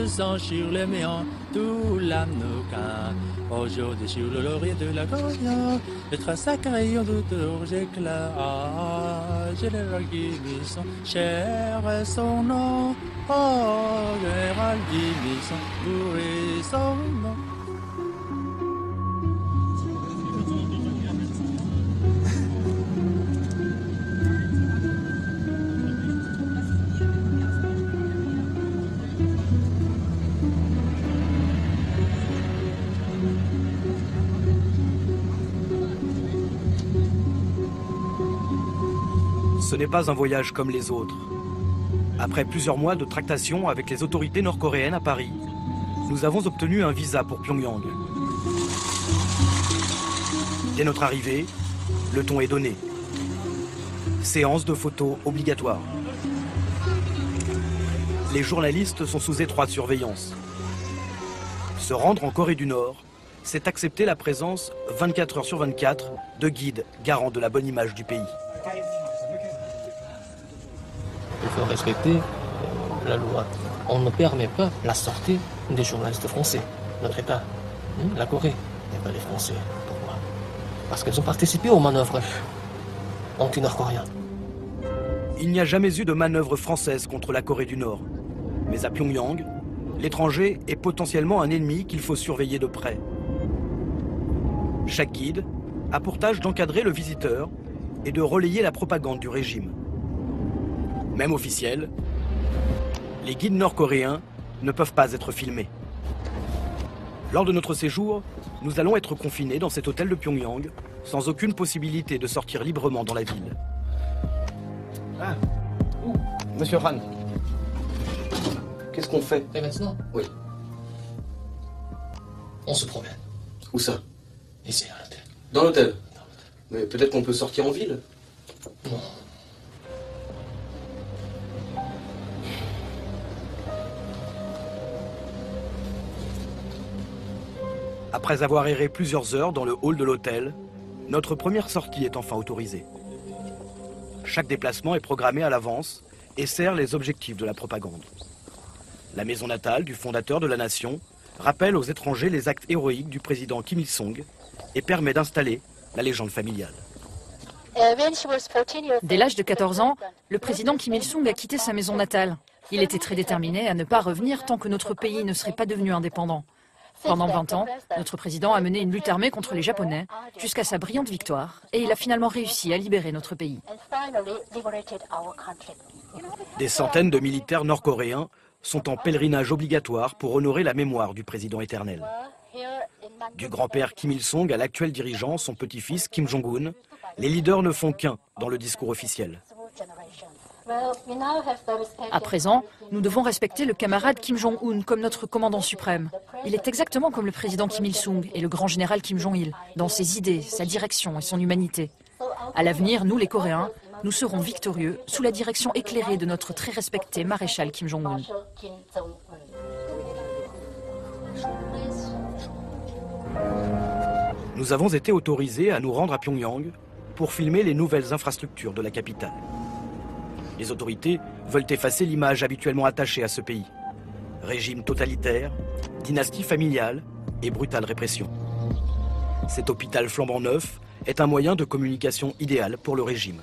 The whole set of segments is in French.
sang sur les méandres, tout l'âme nous quint. Aujourd'hui sur le laurier de la Gorian, le trace à crayon de tours éclats. Ah, général Guimison, cher est son nom. Oh, général Guimison, bourré son nom. Ce n'est pas un voyage comme les autres. Après plusieurs mois de tractations avec les autorités nord-coréennes à Paris, nous avons obtenu un visa pour Pyongyang. Dès notre arrivée, le ton est donné. Séance de photos obligatoire. Les journalistes sont sous étroite surveillance. Se rendre en Corée du Nord, c'est accepter la présence 24 heures sur 24 de guides garants de la bonne image du pays. Il faut respecter la loi. On ne permet pas la sortie des journalistes français. Notre État, la Corée, et pas les Français. Pourquoi? Parce qu'ils ont participé aux manœuvres anti-nord-coréennes. Il n'y a jamais eu de manœuvre française contre la Corée du Nord. Mais à Pyongyang, l'étranger est potentiellement un ennemi qu'il faut surveiller de près. Chaque guide a pour tâche d'encadrer le visiteur et de relayer la propagande du régime. Même officiels, les guides nord-coréens ne peuvent pas être filmés. Lors de notre séjour, nous allons être confinés dans cet hôtel de Pyongyang, sans aucune possibilité de sortir librement dans la ville. Ah, Monsieur Han, qu'est-ce qu'on fait? Et maintenant? Oui. On se promène. Où ça? Ici, à l'hôtel. Dans l'hôtel? Mais peut-être qu'on peut sortir en ville? Non. Après avoir erré plusieurs heures dans le hall de l'hôtel, notre première sortie est enfin autorisée. Chaque déplacement est programmé à l'avance et sert les objectifs de la propagande. La maison natale du fondateur de la nation rappelle aux étrangers les actes héroïques du président Kim Il-sung et permet d'installer la légende familiale. Dès l'âge de 14 ans, le président Kim Il-sung a quitté sa maison natale. Il était très déterminé à ne pas revenir tant que notre pays ne serait pas devenu indépendant. Pendant 20 ans, notre président a mené une lutte armée contre les Japonais jusqu'à sa brillante victoire et il a finalement réussi à libérer notre pays. Des centaines de militaires nord-coréens sont en pèlerinage obligatoire pour honorer la mémoire du président éternel. Du grand-père Kim Il-sung à l'actuel dirigeant, son petit-fils Kim Jong-un, les leaders ne font qu'un dans le discours officiel. À présent, nous devons respecter le camarade Kim Jong-un comme notre commandant suprême. Il est exactement comme le président Kim Il-sung et le grand général Kim Jong-il, dans ses idées, sa direction et son humanité. À l'avenir, nous les Coréens, nous serons victorieux sous la direction éclairée de notre très respecté maréchal Kim Jong-un. Nous avons été autorisés à nous rendre à Pyongyang pour filmer les nouvelles infrastructures de la capitale. Les autorités veulent effacer l'image habituellement attachée à ce pays. Régime totalitaire, dynastie familiale et brutale répression. Cet hôpital flambant neuf est un moyen de communication idéal pour le régime.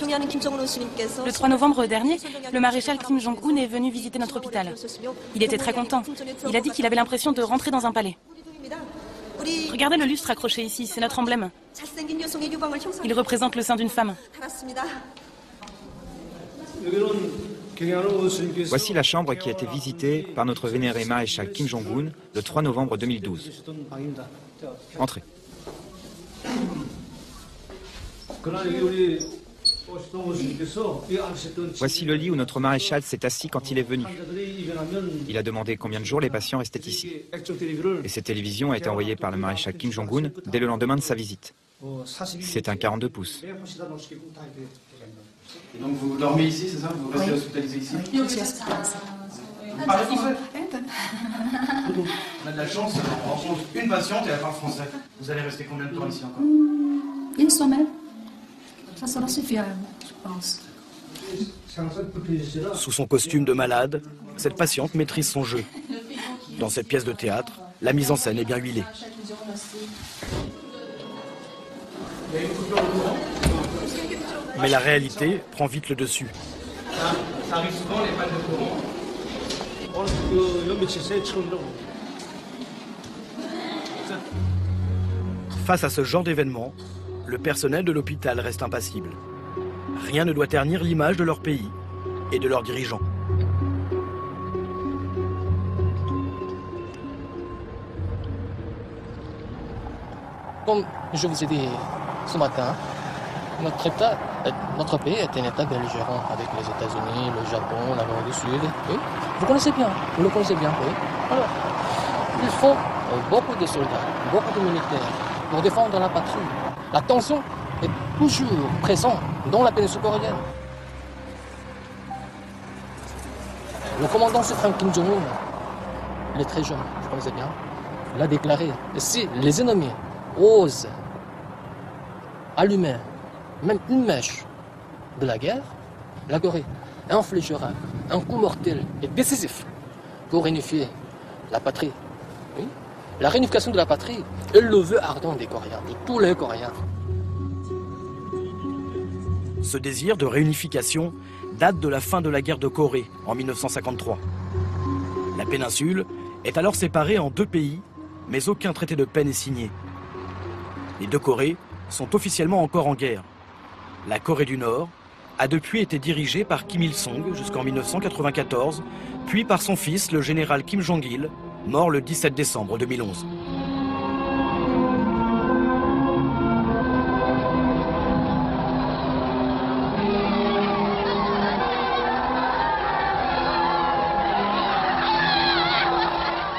Le 3 novembre dernier, le maréchal Kim Jong-un est venu visiter notre hôpital. Il était très content. Il a dit qu'il avait l'impression de rentrer dans un palais. Regardez le lustre accroché ici, c'est notre emblème. Il représente le sein d'une femme. Voici la chambre qui a été visitée par notre vénéré maréchal Kim Jong-un le 3 novembre 2012. Entrez. Voici le lit où notre maréchal s'est assis quand il est venu. Il a demandé combien de jours les patients restaient ici. Et cette télévision a été envoyée par le maréchal Kim Jong-un dès le lendemain de sa visite. C'est un 42 pouces. Et donc vous dormez ici, c'est ça? Vous restez hospitalisé ici? Vous parlez français? On a de la chance, on rencontre une patiente et elle parle français. Vous allez rester combien de temps ici encore? Une semaine. Ça suffira, je pense. Sous son costume de malade, cette patiente maîtrise son jeu. Dans cette pièce de théâtre, la mise en scène est bien huilée. Mais la réalité prend vite le dessus. Ça arrive souvent, les pannes de courant. Face à ce genre d'événement, le personnel de l'hôpital reste impassible. Rien ne doit ternir l'image de leur pays et de leurs dirigeants. Comme je vous ai dit ce matin, notre pays est un État belligérant avec les États-Unis, le Japon, la Corée du Sud. Oui. Vous connaissez bien, vous le connaissez bien, oui. Alors, il faut beaucoup de soldats, beaucoup de militaires pour défendre la patrie. La tension est toujours présente dans la péninsule coréenne. Le commandant suprême Kim Jong-un, il est très jeune, vous connaissez bien, il a déclaré, si les ennemis osent allumer même une mèche de la guerre, la Corée infligera un coup mortel et décisif pour réunifier la patrie. Oui. La réunification de la patrie est le vœu ardent des Coréens, de tous les Coréens. Ce désir de réunification date de la fin de la guerre de Corée en 1953. La péninsule est alors séparée en deux pays, mais aucun traité de paix n'est signé. Les deux Corées sont officiellement encore en guerre. La Corée du Nord a depuis été dirigée par Kim Il-sung jusqu'en 1994, puis par son fils, le général Kim Jong-il, mort le 17 décembre 2011.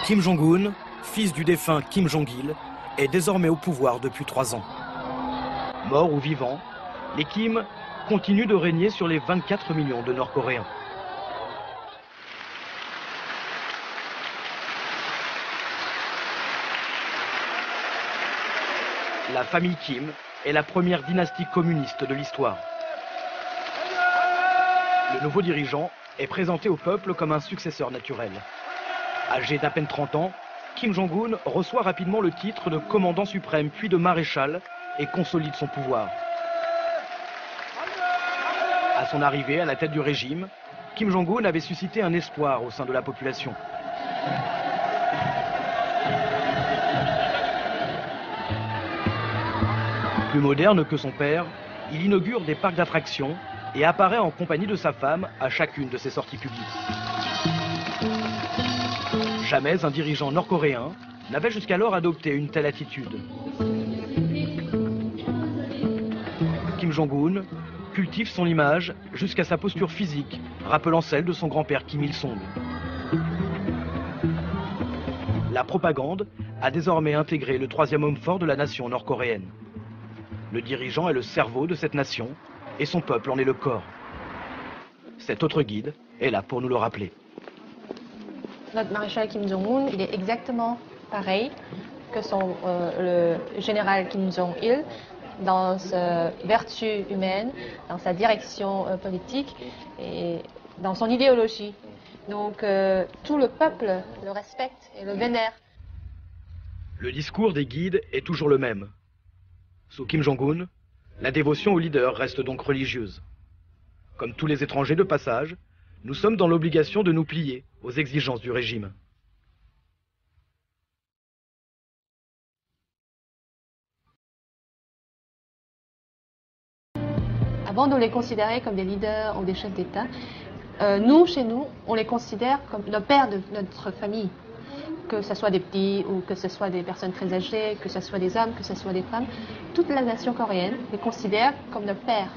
Kim Jong-un, fils du défunt Kim Jong-il, est désormais au pouvoir depuis 3 ans. Morts ou vivants, les Kim continuent de régner sur les 24 millions de Nord-Coréens. La famille Kim est la première dynastie communiste de l'histoire. Le nouveau dirigeant est présenté au peuple comme un successeur naturel. Âgé d'à peine 30 ans, Kim Jong-un reçoit rapidement le titre de commandant suprême puis de maréchal et consolide son pouvoir. À son arrivée à la tête du régime, Kim Jong-un avait suscité un espoir au sein de la population. Plus moderne que son père, il inaugure des parcs d'attractions et apparaît en compagnie de sa femme à chacune de ses sorties publiques. Jamais un dirigeant nord-coréen n'avait jusqu'alors adopté une telle attitude. Kim Jong-un cultive son image jusqu'à sa posture physique, rappelant celle de son grand-père Kim Il-sung. La propagande a désormais intégré le troisième homme fort de la nation nord-coréenne. Le dirigeant est le cerveau de cette nation et son peuple en est le corps. Cet autre guide est là pour nous le rappeler. Notre maréchal Kim Jong-un, il est exactement pareil que le général Kim Jong-il dans sa vertu humaine, dans sa direction politique et dans son idéologie. Donc tout le peuple le respecte et le vénère. Le discours des guides est toujours le même. Sous Kim Jong-un, la dévotion au leader reste donc religieuse. Comme tous les étrangers de passage, nous sommes dans l'obligation de nous plier aux exigences du régime. Avant de les considérer comme des leaders ou des chefs d'État, nous, chez nous, on les considère comme le père de notre famille. Que ce soit des petits ou que ce soit des personnes très âgées, que ce soit des hommes, que ce soit des femmes, toute la nation coréenne les considère comme leur père.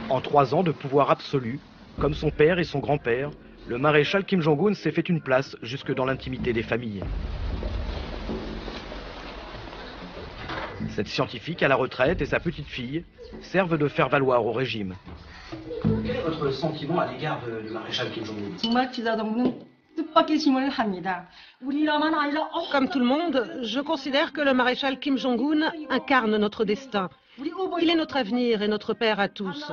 En 3 ans de pouvoir absolu, comme son père et son grand-père, le maréchal Kim Jong-un s'est fait une place jusque dans l'intimité des familles. Cette scientifique à la retraite et sa petite fille servent de faire valoir au régime. Quel est votre sentiment à l'égard du maréchal Kim Jong-un ? Comme tout le monde, je considère que le maréchal Kim Jong-un incarne notre destin. Il est notre avenir et notre père à tous.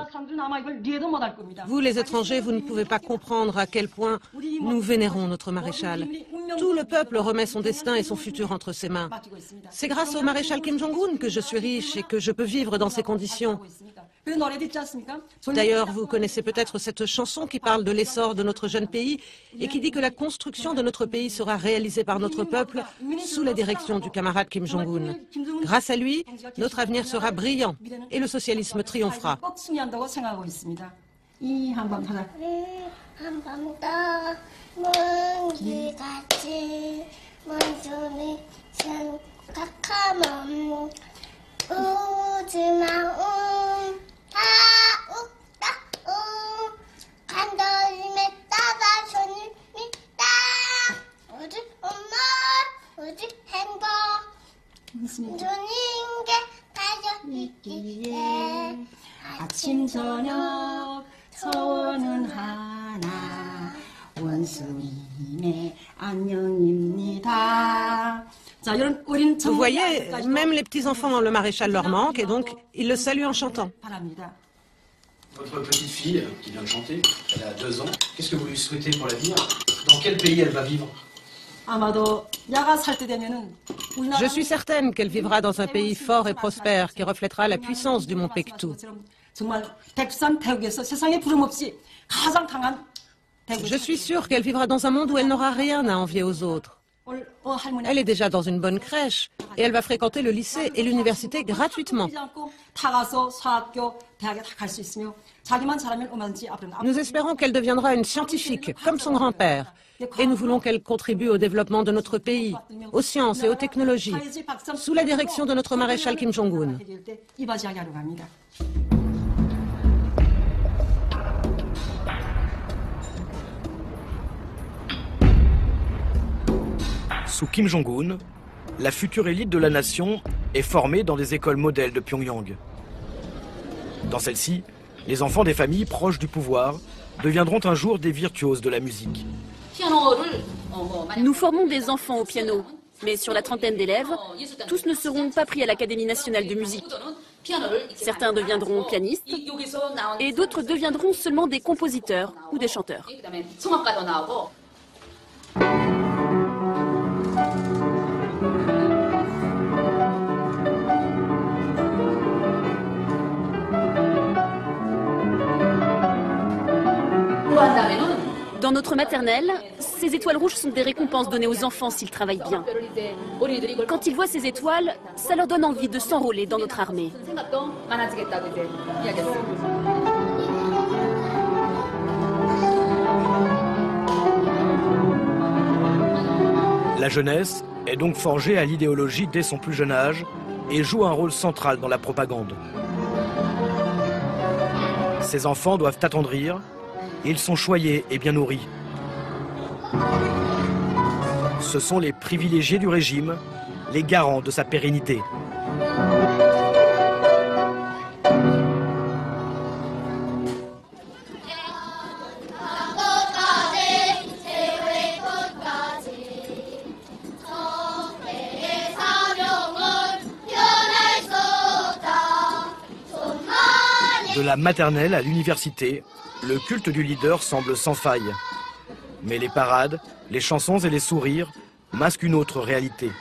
Vous, les étrangers, vous ne pouvez pas comprendre à quel point nous vénérons notre maréchal. Tout le peuple remet son destin et son futur entre ses mains. C'est grâce au maréchal Kim Jong-un que je suis riche et que je peux vivre dans ces conditions. D'ailleurs, vous connaissez peut-être cette chanson qui parle de l'essor de notre jeune pays et qui dit que la construction de notre pays sera réalisée par notre peuple sous la direction du camarade Kim Jong-un. Grâce à lui, notre avenir sera brillant et le socialisme triomphera. 아침 저녁 서원은 하나 원수님의 안녕입니다. Vous voyez, même les petits-enfants, le maréchal leur manque et donc ils le saluent en chantant. Votre petite fille, qui vient de chanter, elle a 2 ans. Qu'est-ce que vous lui souhaitez pour l'avenir? Dans quel pays elle va vivre? Je suis certaine qu'elle vivra dans un pays fort et prospère qui reflètera la puissance du mont Paektu. Je suis sûre qu'elle vivra dans un monde où elle n'aura rien à envier aux autres. Elle est déjà dans une bonne crèche et elle va fréquenter le lycée et l'université gratuitement. Nous espérons qu'elle deviendra une scientifique, comme son grand-père. Et nous voulons qu'elle contribue au développement de notre pays, aux sciences et aux technologies, sous la direction de notre maréchal Kim Jong-un. Sous Kim Jong-un, la future élite de la nation est formée dans des écoles modèles de Pyongyang. Dans celles-ci, les enfants des familles proches du pouvoir deviendront un jour des virtuoses de la musique. Nous formons des enfants au piano, mais sur la trentaine d'élèves, tous ne seront pas pris à l'Académie nationale de musique. Certains deviendront pianistes et d'autres deviendront seulement des compositeurs ou des chanteurs. Dans notre maternelle, ces étoiles rouges sont des récompenses données aux enfants s'ils travaillent bien. Quand ils voient ces étoiles, ça leur donne envie de s'enrôler dans notre armée. La jeunesse est donc forgée à l'idéologie dès son plus jeune âge et joue un rôle central dans la propagande. Ces enfants doivent attendrir. Ils sont choyés et bien nourris. Ce sont les privilégiés du régime, les garants de sa pérennité. De la maternelle à l'université, le culte du leader semble sans faille. Mais les parades, les chansons et les sourires masquent une autre réalité.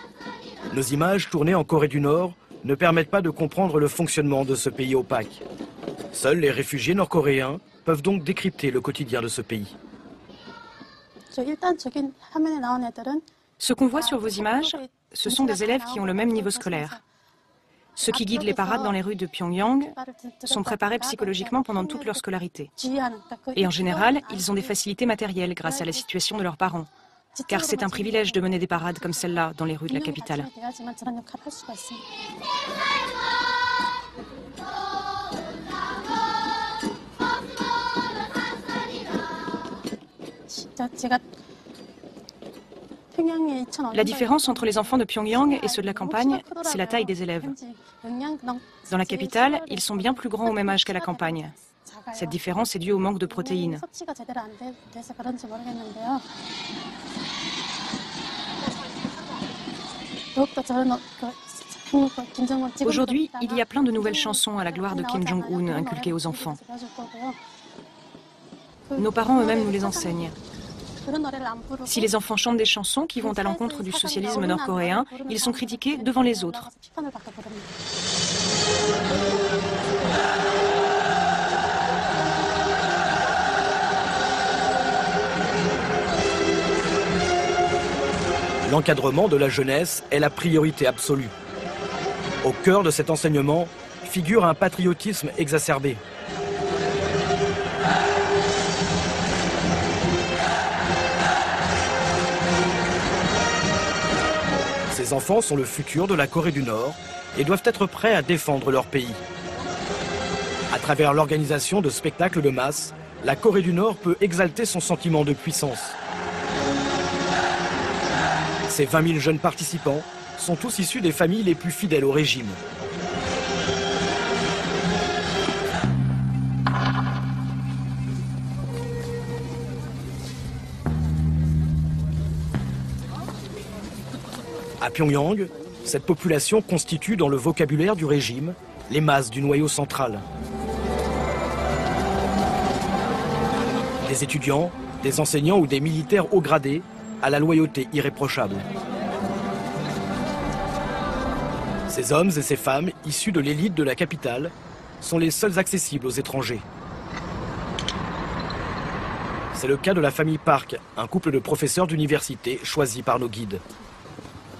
Nos images tournées en Corée du Nord ne permettent pas de comprendre le fonctionnement de ce pays opaque. Seuls les réfugiés nord-coréens peuvent donc décrypter le quotidien de ce pays. Ce qu'on voit sur vos images, ce sont des élèves qui ont le même niveau scolaire. Ceux qui guident les parades dans les rues de Pyongyang sont préparés psychologiquement pendant toute leur scolarité. Et en général, ils ont des facilités matérielles grâce à la situation de leurs parents. Car c'est un privilège de mener des parades comme celle-là dans les rues de la capitale. La différence entre les enfants de Pyongyang et ceux de la campagne, c'est la taille des élèves. Dans la capitale, ils sont bien plus grands au même âge qu'à la campagne. Cette différence est due au manque de protéines. Aujourd'hui, il y a plein de nouvelles chansons à la gloire de Kim Jong-un inculquées aux enfants. Nos parents eux-mêmes nous les enseignent. Si les enfants chantent des chansons qui vont à l'encontre du socialisme nord-coréen, ils sont critiqués devant les autres. L'encadrement de la jeunesse est la priorité absolue. Au cœur de cet enseignement figure un patriotisme exacerbé. Ces enfants sont le futur de la Corée du Nord et doivent être prêts à défendre leur pays. À travers l'organisation de spectacles de masse, la Corée du Nord peut exalter son sentiment de puissance. Ces 20 000 jeunes participants sont tous issus des familles les plus fidèles au régime. À Pyongyang, cette population constitue dans le vocabulaire du régime les masses du noyau central. Des étudiants, des enseignants ou des militaires haut gradés à la loyauté irréprochable. Ces hommes et ces femmes, issus de l'élite de la capitale, sont les seuls accessibles aux étrangers. C'est le cas de la famille Park, un couple de professeurs d'université choisis par nos guides.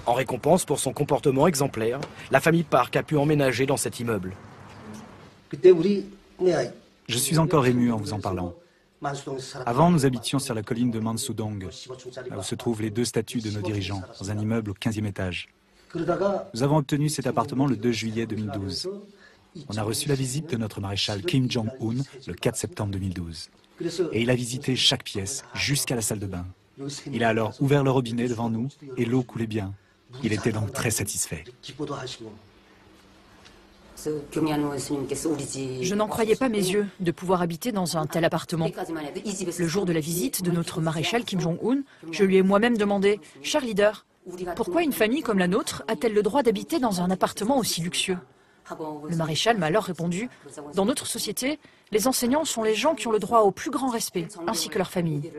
En récompense pour son comportement exemplaire, la famille Park a pu emménager dans cet immeuble. Je suis encore ému en vous en parlant. Avant, nous habitions sur la colline de Mansudong, là où se trouvent les deux statues de nos dirigeants, dans un immeuble au 15e étage. Nous avons obtenu cet appartement le 2 juillet 2012. On a reçu la visite de notre maréchal Kim Jong-un le 4 septembre 2012. Et il a visité chaque pièce, jusqu'à la salle de bain. Il a alors ouvert le robinet devant nous et l'eau coulait bien. Il était donc très satisfait. Je n'en croyais pas mes yeux de pouvoir habiter dans un tel appartement. Le jour de la visite de notre maréchal Kim Jong-un, je lui ai moi-même demandé « Cher leader, pourquoi une famille comme la nôtre a-t-elle le droit d'habiter dans un appartement aussi luxueux ?» Le maréchal m'a alors répondu « Dans notre société, les enseignants sont les gens qui ont le droit au plus grand respect, ainsi que leur famille.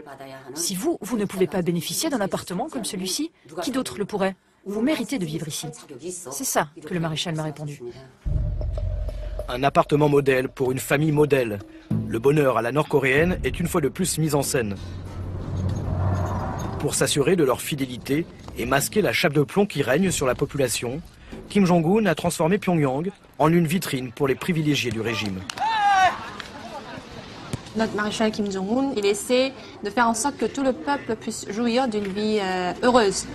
Si vous ne pouvez pas bénéficier d'un appartement comme celui-ci, qui d'autre le pourrait ? Vous méritez de vivre ici. » C'est ça que le maréchal m'a répondu. Un appartement modèle pour une famille modèle. Le bonheur à la nord-coréenne est une fois de plus mis en scène. Pour s'assurer de leur fidélité et masquer la chape de plomb qui règne sur la population, Kim Jong-un a transformé Pyongyang en une vitrine pour les privilégiés du régime. Notre maréchal Kim Jong-un, il essaie de faire en sorte que tout le peuple puisse jouir d'une vie heureuse.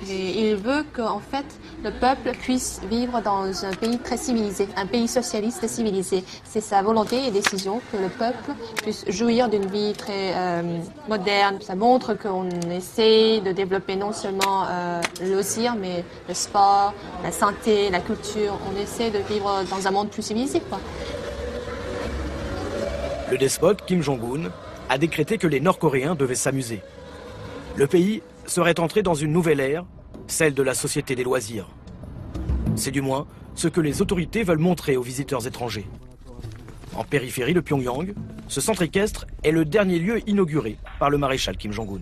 Et il veut qu'en fait, le peuple puisse vivre dans un pays très civilisé, un pays socialiste civilisé. C'est sa volonté et décision que le peuple puisse jouir d'une vie très moderne. Ça montre qu'on essaie de développer non seulement le loisir, mais le sport, la santé, la culture. On essaie de vivre dans un monde plus civilisé, quoi. Le despote Kim Jong-un a décrété que les Nord-Coréens devaient s'amuser. Le pays serait entré dans une nouvelle ère, celle de la société des loisirs. C'est du moins ce que les autorités veulent montrer aux visiteurs étrangers. En périphérie de Pyongyang, ce centre équestre est le dernier lieu inauguré par le maréchal Kim Jong-un.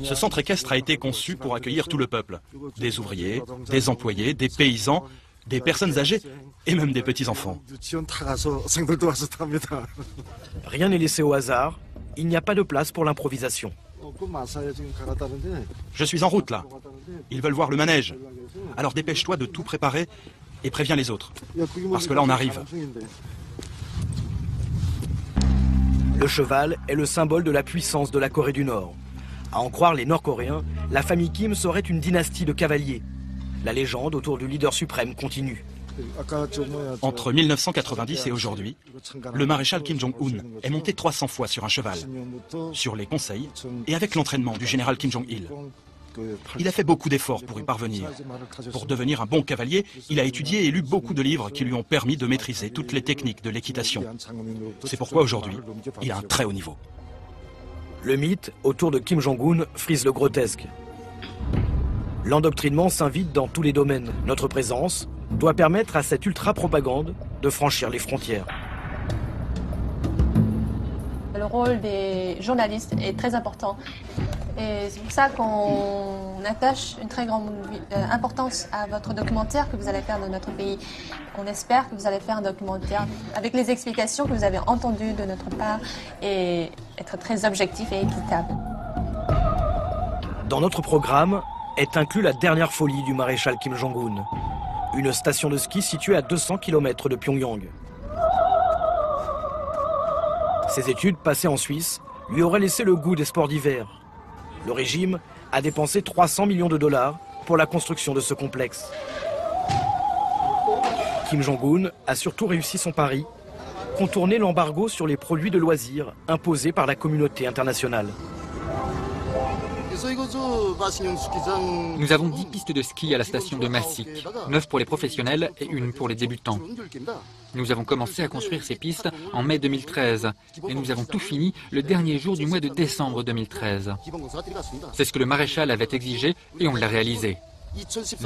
Ce centre équestre a été conçu pour accueillir tout le peuple. Des ouvriers, des employés, des paysans, des personnes âgées et même des petits-enfants. Rien n'est laissé au hasard, il n'y a pas de place pour l'improvisation. Je suis en route là. Ils veulent voir le manège. Alors dépêche-toi de tout préparer et préviens les autres. Parce que là on arrive. Le cheval est le symbole de la puissance de la Corée du Nord. À en croire les Nord-Coréens, la famille Kim serait une dynastie de cavaliers. La légende autour du leader suprême continue. Entre 1990 et aujourd'hui, le maréchal Kim Jong-un est monté 300 fois sur un cheval, sur les conseils et avec l'entraînement du général Kim Jong-il. Il a fait beaucoup d'efforts pour y parvenir. Pour devenir un bon cavalier, il a étudié et lu beaucoup de livres qui lui ont permis de maîtriser toutes les techniques de l'équitation. C'est pourquoi aujourd'hui, il a un très haut niveau. Le mythe autour de Kim Jong-un frise le grotesque. L'endoctrinement s'invite dans tous les domaines. Notre présence doit permettre à cette ultra-propagande de franchir les frontières. Le rôle des journalistes est très important. Et c'est pour ça qu'on attache une très grande importance à votre documentaire que vous allez faire de notre pays. On espère que vous allez faire un documentaire avec les explications que vous avez entendues de notre part et être très objectif et équitable. Dans notre programme est inclus la dernière folie du maréchal Kim Jong-un, une station de ski située à 200 km de Pyongyang. Ses études passées en Suisse lui auraient laissé le goût des sports d'hiver. Le régime a dépensé 300 millions de dollars pour la construction de ce complexe. Kim Jong-un a surtout réussi son pari, contourner l'embargo sur les produits de loisirs imposé par la communauté internationale. Nous avons 10 pistes de ski à la station de Massik, 9 pour les professionnels et une pour les débutants. Nous avons commencé à construire ces pistes en mai 2013 et nous avons tout fini le dernier jour du mois de décembre 2013. C'est ce que le maréchal avait exigé et on l'a réalisé.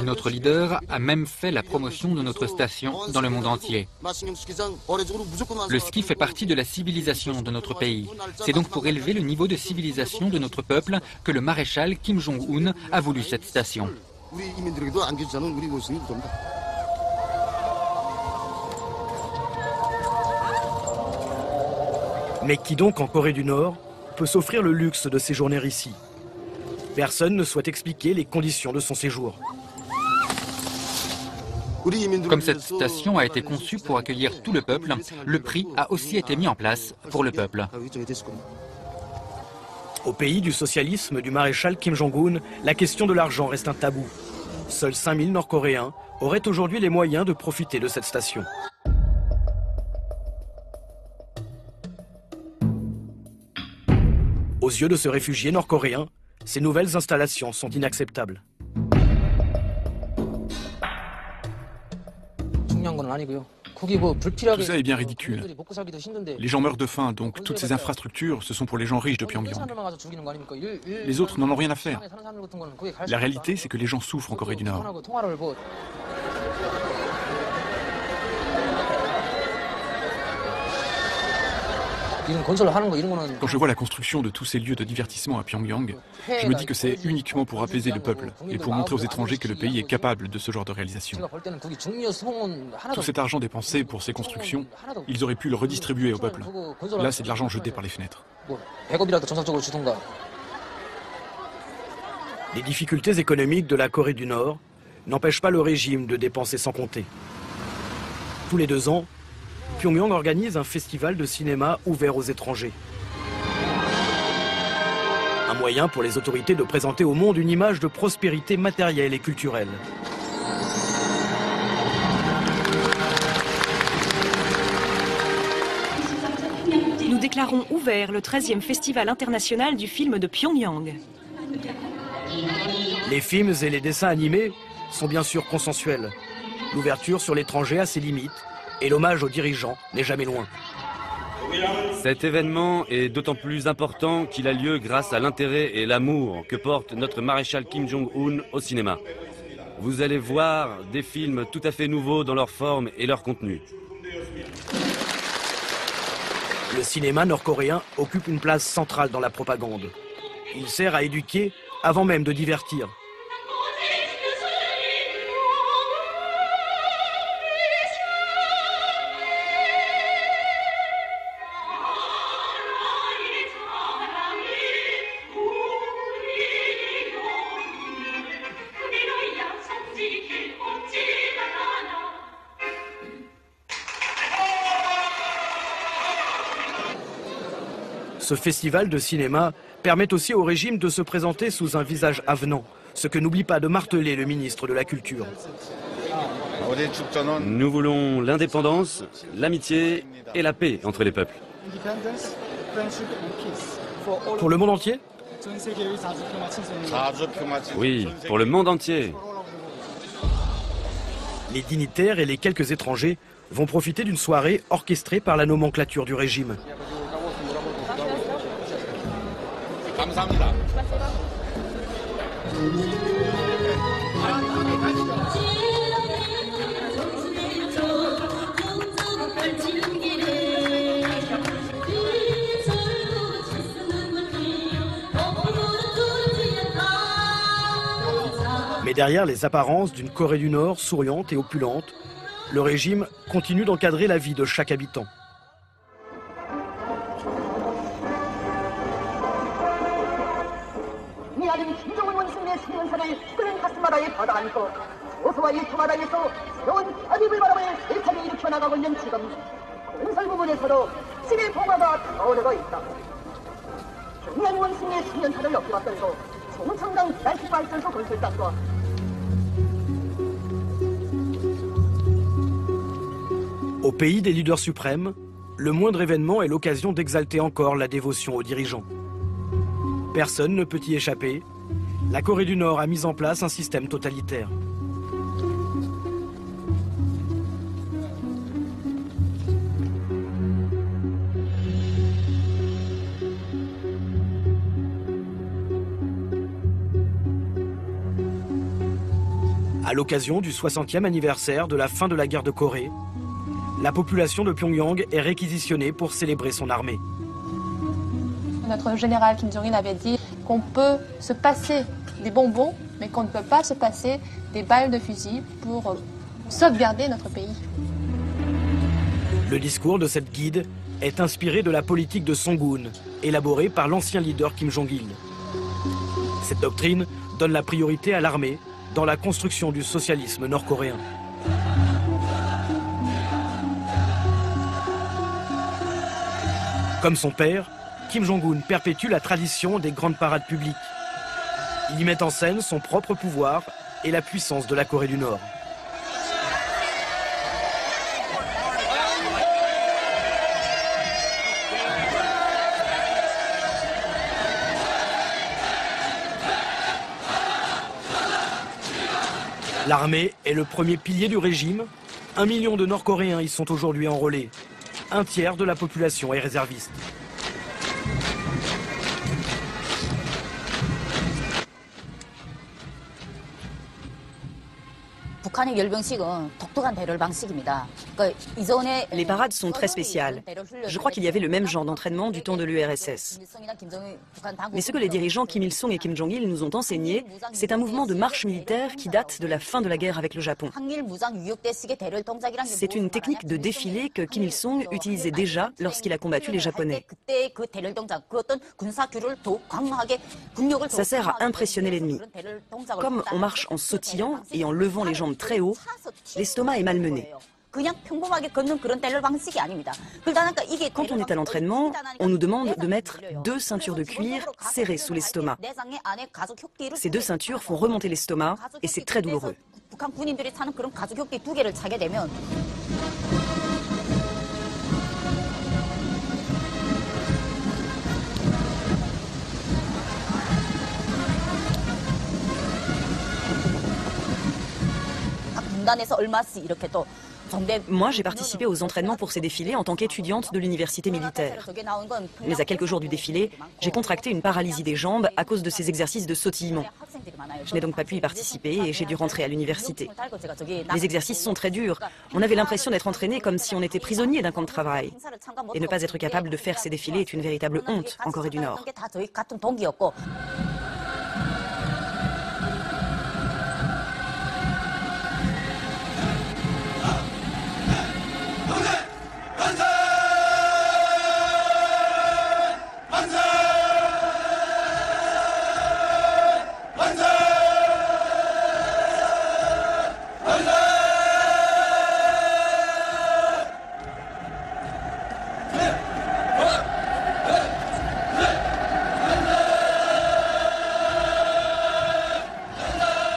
Notre leader a même fait la promotion de notre station dans le monde entier. Le ski fait partie de la civilisation de notre pays. C'est donc pour élever le niveau de civilisation de notre peuple que le maréchal Kim Jong-un a voulu cette station. Mais qui donc en Corée du Nord peut s'offrir le luxe de séjourner ici? Personne ne souhaite expliquer les conditions de son séjour. Comme cette station a été conçue pour accueillir tout le peuple, le prix a aussi été mis en place pour le peuple. Au pays du socialisme du maréchal Kim Jong-un, la question de l'argent reste un tabou. Seuls 5000 Nord-Coréens auraient aujourd'hui les moyens de profiter de cette station. Aux yeux de ce réfugié nord-coréen, ces nouvelles installations sont inacceptables. Tout ça est bien ridicule. Les gens meurent de faim, donc toutes ces infrastructures, ce sont pour les gens riches de Pyongyang. Les autres n'en ont rien à faire. La réalité, c'est que les gens souffrent en Corée du Nord. Quand je vois la construction de tous ces lieux de divertissement à Pyongyang, je me dis que c'est uniquement pour apaiser le peuple et pour montrer aux étrangers que le pays est capable de ce genre de réalisation. Tout cet argent dépensé pour ces constructions, ils auraient pu le redistribuer au peuple. Là, c'est de l'argent jeté par les fenêtres. Les difficultés économiques de la Corée du Nord n'empêchent pas le régime de dépenser sans compter. Tous les 2 ans, Pyongyang organise un festival de cinéma ouvert aux étrangers. Un moyen pour les autorités de présenter au monde une image de prospérité matérielle et culturelle. Nous déclarons ouvert le 13e Festival international du film de Pyongyang. Les films et les dessins animés sont bien sûr consensuels. L'ouverture sur l'étranger a ses limites. Et l'hommage aux dirigeants n'est jamais loin. Cet événement est d'autant plus important qu'il a lieu grâce à l'intérêt et l'amour que porte notre maréchal Kim Jong-un au cinéma. Vous allez voir des films tout à fait nouveaux dans leur forme et leur contenu. Le cinéma nord-coréen occupe une place centrale dans la propagande. Il sert à éduquer avant même de divertir. Ce festival de cinéma permet aussi au régime de se présenter sous un visage avenant, ce que n'oublie pas de marteler le ministre de la Culture. Nous voulons l'indépendance, l'amitié et la paix entre les peuples. Pour le monde entier? Oui, pour le monde entier. Les dignitaires et les quelques étrangers vont profiter d'une soirée orchestrée par la nomenclature du régime. 감사합니다. Mais derrière les apparences d'une Corée du Nord souriante et opulente, le régime continue d'encadrer la vie de chaque habitant. Au pays des leaders suprêmes, le moindre événement est l'occasion d'exalter encore la dévotion aux dirigeants. Personne ne peut y échapper. La Corée du Nord a mis en place un système totalitaire. À l'occasion du 60e anniversaire de la fin de la guerre de Corée, la population de Pyongyang est réquisitionnée pour célébrer son armée. Notre général Kim Jong-il avait dit qu'on peut se passer des bonbons, mais qu'on ne peut pas se passer des balles de fusil pour sauvegarder notre pays. Le discours de cette guide est inspiré de la politique de Songun, élaborée par l'ancien leader Kim Jong-il. Cette doctrine donne la priorité à l'armée dans la construction du socialisme nord-coréen. Comme son père, Kim Jong-un perpétue la tradition des grandes parades publiques. Il y met en scène son propre pouvoir et la puissance de la Corée du Nord. L'armée est le premier pilier du régime. 1 million de Nord-Coréens y sont aujourd'hui enrôlés. Un tiers de la population est réserviste. Les parades sont très spéciales. Je crois qu'il y avait le même genre d'entraînement du temps de l'URSS. Mais ce que les dirigeants Kim Il-sung et Kim Jong-il nous ont enseigné, c'est un mouvement de marche militaire qui date de la fin de la guerre avec le Japon. C'est une technique de défilé que Kim Il-sung utilisait déjà lorsqu'il a combattu les Japonais. Ça sert à impressionner l'ennemi. Comme on marche en sautillant et en levant les jambes très haut, l'estomac est malmené. Quand on est à l'entraînement, on nous demande de mettre 2 ceintures de cuir serrées sous l'estomac. Ces 2 ceintures font remonter l'estomac et c'est très douloureux. Moi, j'ai participé aux entraînements pour ces défilés en tant qu'étudiante de l'université militaire. Mais à quelques jours du défilé, j'ai contracté une paralysie des jambes à cause de ces exercices de sautillement. Je n'ai donc pas pu y participer et j'ai dû rentrer à l'université. Les exercices sont très durs. On avait l'impression d'être entraîné comme si on était prisonnier d'un camp de travail. Et ne pas être capable de faire ces défilés est une véritable honte en Corée du Nord.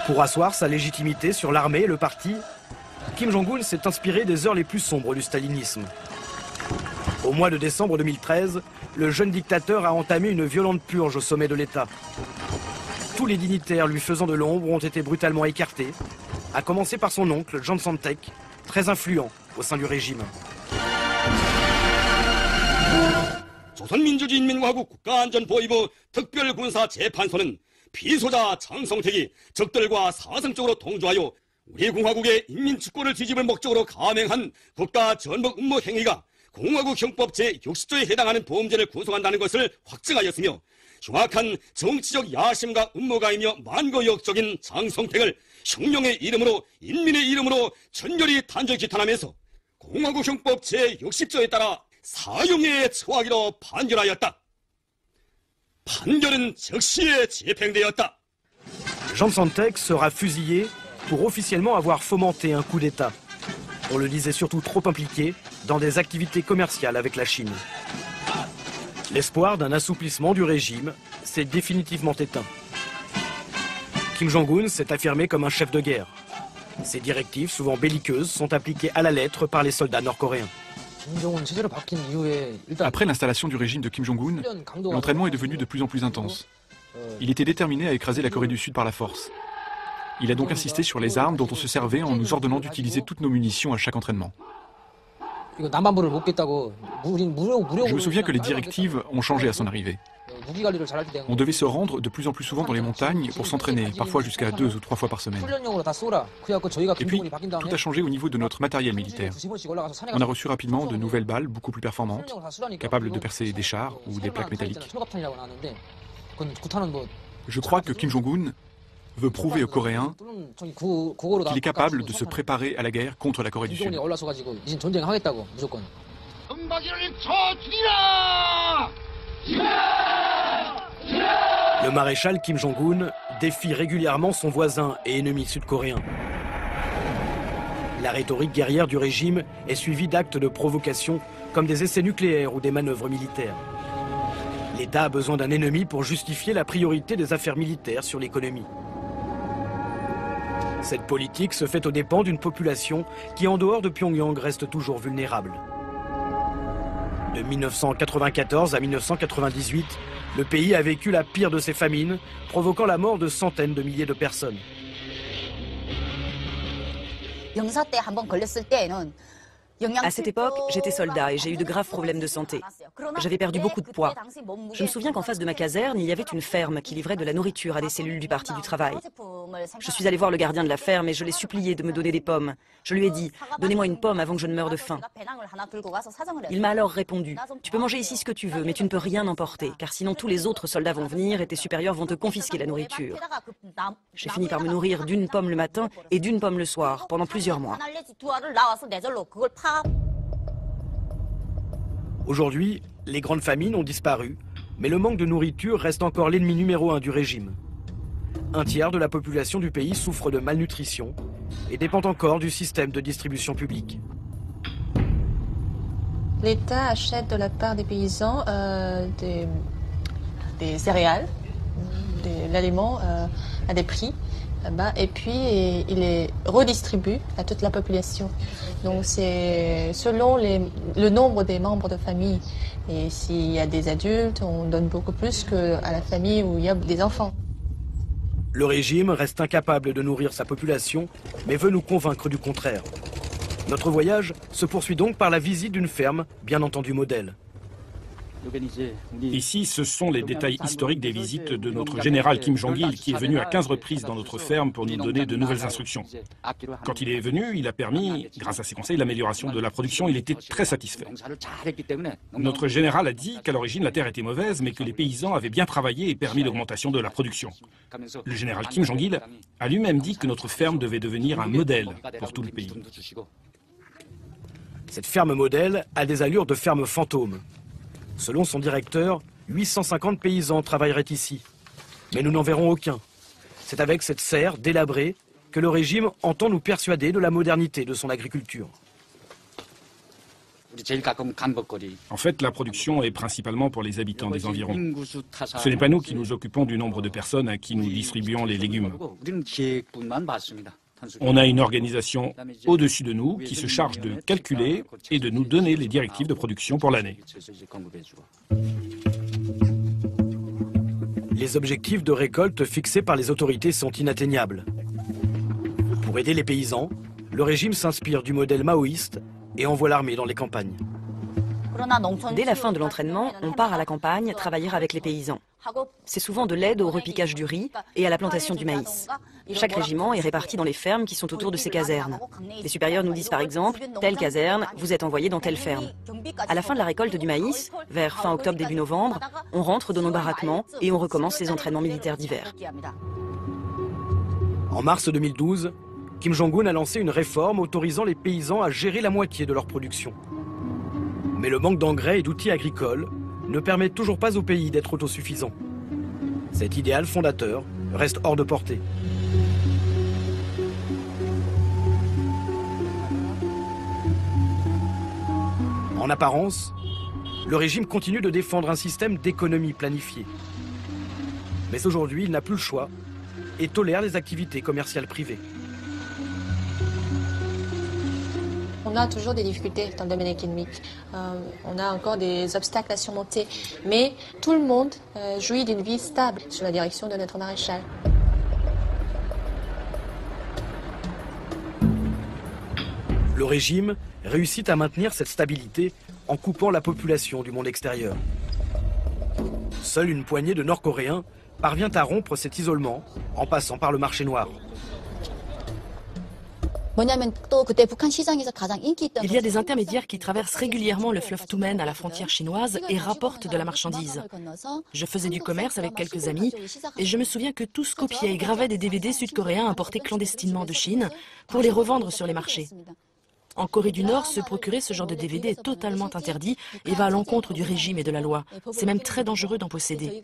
Pour asseoir sa légitimité sur l'armée et le parti, Kim Jong-un s'est inspiré des heures les plus sombres du stalinisme. Au mois de décembre 2013, le jeune dictateur a entamé une violente purge au sommet de l'État. Tous les dignitaires lui faisant de l'ombre ont été brutalement écartés, à commencer par son oncle, John Santek, très influent au sein du régime. 조선민주주의인민공화국 국가안전보위부 특별군사재판소는 비소자 장성택이 적들과 사상적으로 동조하여 우리 공화국의 인민 주권을 뒤집을 목적으로 감행한 국가 전복 음모 행위가 공화국 형법 제60조에 해당하는 범죄를 구성한다는 것을 확증하였으며 흉악한 정치적 야심과 음모가이며 만고역적인 장성택을 혁명의 이름으로 인민의 이름으로 전열이 단죄 규탄하면서 공화국 형법 제60조에 따라 사형에 처하기로 판결하였다. 판결은 즉시에 집행되었다. Jean Santec sera fusillé pour officiellement avoir fomenté un coup d'État. On le disait surtout trop impliqué dans des activités commerciales avec la Chine. L'espoir d'un assouplissement du régime s'est définitivement éteint. Kim Jong-un s'est affirmé comme un chef de guerre. Ses directives, souvent belliqueuses, sont appliquées à la lettre par les soldats nord-coréens. Après l'installation du régime de Kim Jong-un, l'entraînement est devenu de plus en plus intense. Il était déterminé à écraser la Corée du Sud par la force. Il a donc insisté sur les armes dont on se servait en nous ordonnant d'utiliser toutes nos munitions à chaque entraînement. Je me souviens que les directives ont changé à son arrivée. On devait se rendre de plus en plus souvent dans les montagnes pour s'entraîner, parfois jusqu'à 2 ou 3 fois par semaine. Et puis, tout a changé au niveau de notre matériel militaire. On a reçu rapidement de nouvelles balles beaucoup plus performantes, capables de percer des chars ou des plaques métalliques. Je crois que Kim Jong-un veut prouver aux Coréens qu'il est capable de se préparer à la guerre contre la Corée du Sud. Le maréchal Kim Jong-un défie régulièrement son voisin et ennemi sud-coréen. La rhétorique guerrière du régime est suivie d'actes de provocation comme des essais nucléaires ou des manœuvres militaires. L'État a besoin d'un ennemi pour justifier la priorité des affaires militaires sur l'économie. Cette politique se fait aux dépens d'une population qui, en dehors de Pyongyang, reste toujours vulnérable. De 1994 à 1998, le pays a vécu la pire de ces famines, provoquant la mort de centaines de milliers de personnes. À cette époque, j'étais soldat et j'ai eu de graves problèmes de santé. J'avais perdu beaucoup de poids. Je me souviens qu'en face de ma caserne, il y avait une ferme qui livrait de la nourriture à des cellules du Parti du Travail. Je suis allé voir le gardien de la ferme et je l'ai supplié de me donner des pommes. Je lui ai dit « Donnez-moi une pomme avant que je ne meure de faim ». Il m'a alors répondu « Tu peux manger ici ce que tu veux, mais tu ne peux rien emporter, car sinon tous les autres soldats vont venir et tes supérieurs vont te confisquer la nourriture ». J'ai fini par me nourrir d'une pomme le matin et d'une pomme le soir, pendant plusieurs mois. Aujourd'hui, les grandes famines ont disparu, mais le manque de nourriture reste encore l'ennemi numéro 1 du régime. Un tiers de la population du pays souffre de malnutrition et dépend encore du système de distribution publique. L'État achète de la part des paysans des céréales, de l'aliment à des prix. Et puis il les redistribue à toute la population. Donc c'est selon le nombre des membres de famille. Et s'il y a des adultes, on donne beaucoup plus qu'à la famille où il y a des enfants. Le régime reste incapable de nourrir sa population, mais veut nous convaincre du contraire. Notre voyage se poursuit donc par la visite d'une ferme, bien entendu modèle. Ici, ce sont les détails historiques des visites de notre général Kim Jong-il, qui est venu à 15 reprises dans notre ferme pour nous donner de nouvelles instructions. Quand il est venu, il a permis, grâce à ses conseils, l'amélioration de la production. Il était très satisfait. Notre général a dit qu'à l'origine, la terre était mauvaise, mais que les paysans avaient bien travaillé et permis l'augmentation de la production. Le général Kim Jong-il a lui-même dit que notre ferme devait devenir un modèle pour tout le pays. Cette ferme modèle a des allures de ferme fantôme. Selon son directeur, 850 paysans travailleraient ici. Mais nous n'en verrons aucun. C'est avec cette serre délabrée que le régime entend nous persuader de la modernité de son agriculture. En fait, la production est principalement pour les habitants des environs. Ce n'est pas nous qui nous occupons du nombre de personnes à qui nous distribuons les légumes. On a une organisation au-dessus de nous qui se charge de calculer et de nous donner les directives de production pour l'année. Les objectifs de récolte fixés par les autorités sont inatteignables. Pour aider les paysans, le régime s'inspire du modèle maoïste et envoie l'armée dans les campagnes. Dès la fin de l'entraînement, on part à la campagne travailler avec les paysans. C'est souvent de l'aide au repiquage du riz et à la plantation du maïs. Chaque régiment est réparti dans les fermes qui sont autour de ces casernes. Les supérieurs nous disent par exemple, telle caserne, vous êtes envoyé dans telle ferme. À la fin de la récolte du maïs, vers fin octobre, début novembre, on rentre dans nos baraquements et on recommence les entraînements militaires d'hiver. En mars 2012, Kim Jong-un a lancé une réforme autorisant les paysans à gérer la moitié de leur production. Mais le manque d'engrais et d'outils agricoles ne permet toujours pas au pays d'être autosuffisant. Cet idéal fondateur reste hors de portée. En apparence, le régime continue de défendre un système d'économie planifiée. Mais aujourd'hui, il n'a plus le choix et tolère les activités commerciales privées. On a toujours des difficultés dans le domaine économique. On a encore des obstacles à surmonter. Mais tout le monde jouit d'une vie stable sous la direction de notre maréchal. Le régime réussit à maintenir cette stabilité en coupant la population du monde extérieur. Seule une poignée de Nord-Coréens parvient à rompre cet isolement en passant par le marché noir. Il y a des intermédiaires qui traversent régulièrement le fleuve Tumen à la frontière chinoise et rapportent de la marchandise. Je faisais du commerce avec quelques amis et je me souviens que tous copiaient et gravaient des DVD sud-coréens importés clandestinement de Chine pour les revendre sur les marchés. En Corée du Nord, se procurer ce genre de DVD est totalement interdit et va à l'encontre du régime et de la loi. C'est même très dangereux d'en posséder.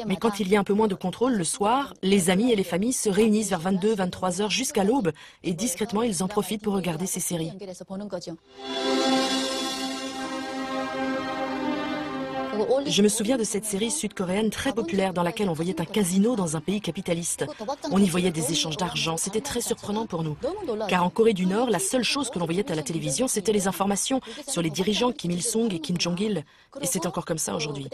Mais quand il y a un peu moins de contrôle, le soir, les amis et les familles se réunissent vers 22-23 heures jusqu'à l'aube et discrètement, ils en profitent pour regarder ces séries. Je me souviens de cette série sud-coréenne très populaire dans laquelle on voyait un casino dans un pays capitaliste. On y voyait des échanges d'argent, c'était très surprenant pour nous. Car en Corée du Nord, la seule chose que l'on voyait à la télévision, c'était les informations sur les dirigeants Kim Il-sung et Kim Jong-il. Et c'est encore comme ça aujourd'hui.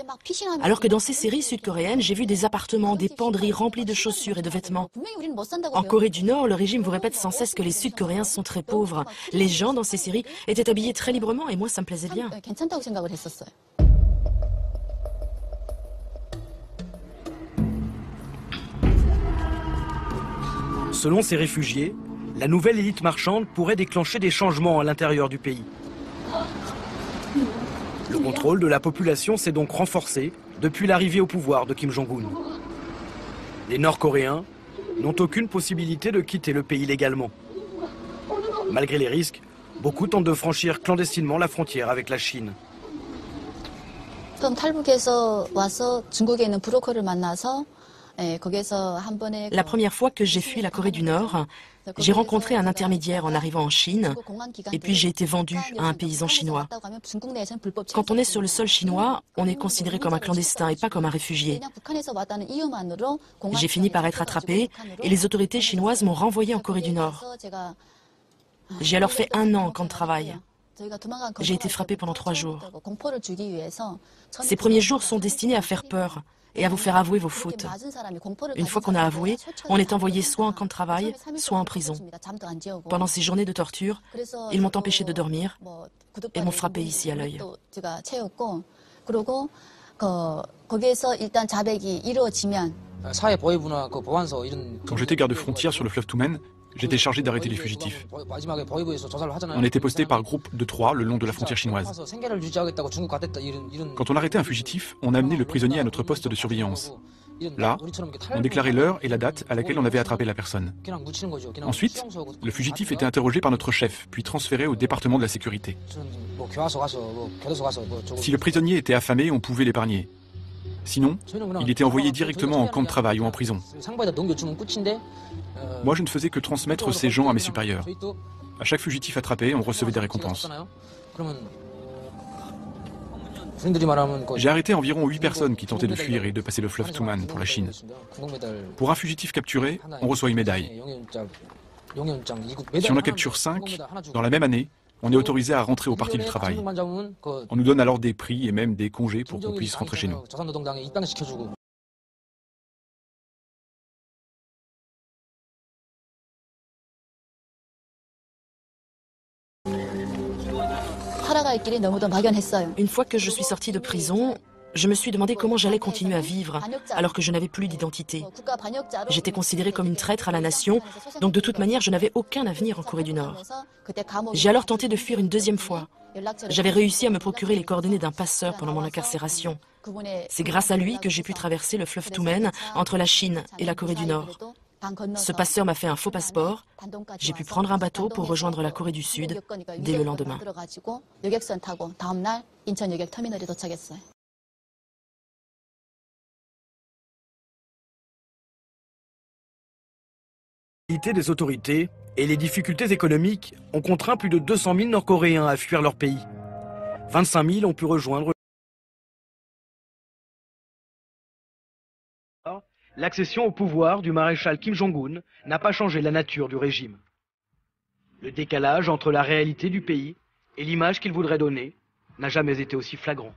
Alors que dans ces séries sud-coréennes, j'ai vu des appartements, des penderies remplies de chaussures et de vêtements. En Corée du Nord, le régime vous répète sans cesse que les Sud-Coréens sont très pauvres. Les gens dans ces séries étaient habillés très librement et moi ça me plaisait bien. Selon ces réfugiés, la nouvelle élite marchande pourrait déclencher des changements à l'intérieur du pays. Le contrôle de la population s'est donc renforcé depuis l'arrivée au pouvoir de Kim Jong-un. Les Nord-Coréens n'ont aucune possibilité de quitter le pays légalement. Malgré les risques, beaucoup tentent de franchir clandestinement la frontière avec la Chine. La première fois que j'ai fui la Corée du Nord, j'ai rencontré un intermédiaire en arrivant en Chine et puis j'ai été vendu à un paysan chinois. Quand on est sur le sol chinois, on est considéré comme un clandestin et pas comme un réfugié. J'ai fini par être attrapé et les autorités chinoises m'ont renvoyé en Corée du Nord. J'ai alors fait 1 an en camp de travail. J'ai été frappé pendant 3 jours. Ces premiers jours sont destinés à faire peur et à vous faire avouer vos fautes. Une fois qu'on a avoué, on est envoyé soit en camp de travail, soit en prison. Pendant ces journées de torture, ils m'ont empêché de dormir et m'ont frappé ici à l'œil. Quand j'étais garde-frontière sur le fleuve Tumen, j'étais chargé d'arrêter les fugitifs. On était posté par groupe de 3 le long de la frontière chinoise. Quand on arrêtait un fugitif, on amenait le prisonnier à notre poste de surveillance. Là, on déclarait l'heure et la date à laquelle on avait attrapé la personne. Ensuite, le fugitif était interrogé par notre chef, puis transféré au département de la sécurité. Si le prisonnier était affamé, on pouvait l'épargner. Sinon, il était envoyé directement en camp de travail ou en prison. Moi, je ne faisais que transmettre ces gens à mes supérieurs. À chaque fugitif attrapé, on recevait des récompenses. J'ai arrêté environ 8 personnes qui tentaient de fuir et de passer le fleuve Tumen pour la Chine. Pour un fugitif capturé, on reçoit une médaille. Si on en capture 5, dans la même année, on est autorisé à rentrer au parti du travail. On nous donne alors des prix et même des congés pour qu'on puisse rentrer chez nous. Une fois que je suis sortie de prison, je me suis demandé comment j'allais continuer à vivre alors que je n'avais plus d'identité. J'étais considérée comme une traître à la nation, donc de toute manière je n'avais aucun avenir en Corée du Nord. J'ai alors tenté de fuir une deuxième fois. J'avais réussi à me procurer les coordonnées d'un passeur pendant mon incarcération. C'est grâce à lui que j'ai pu traverser le fleuve Tumen entre la Chine et la Corée du Nord. Ce passeur m'a fait un faux passeport. J'ai pu prendre un bateau pour rejoindre la Corée du Sud dès le lendemain. Des autorités et les difficultés économiques ont contraint plus de 200 000 Nord-Coréens à fuir leur pays. 25 000 ont pu rejoindre. L'accession au pouvoir du maréchal Kim Jong-un n'a pas changé la nature du régime. Le décalage entre la réalité du pays et l'image qu'il voudrait donner n'a jamais été aussi flagrant.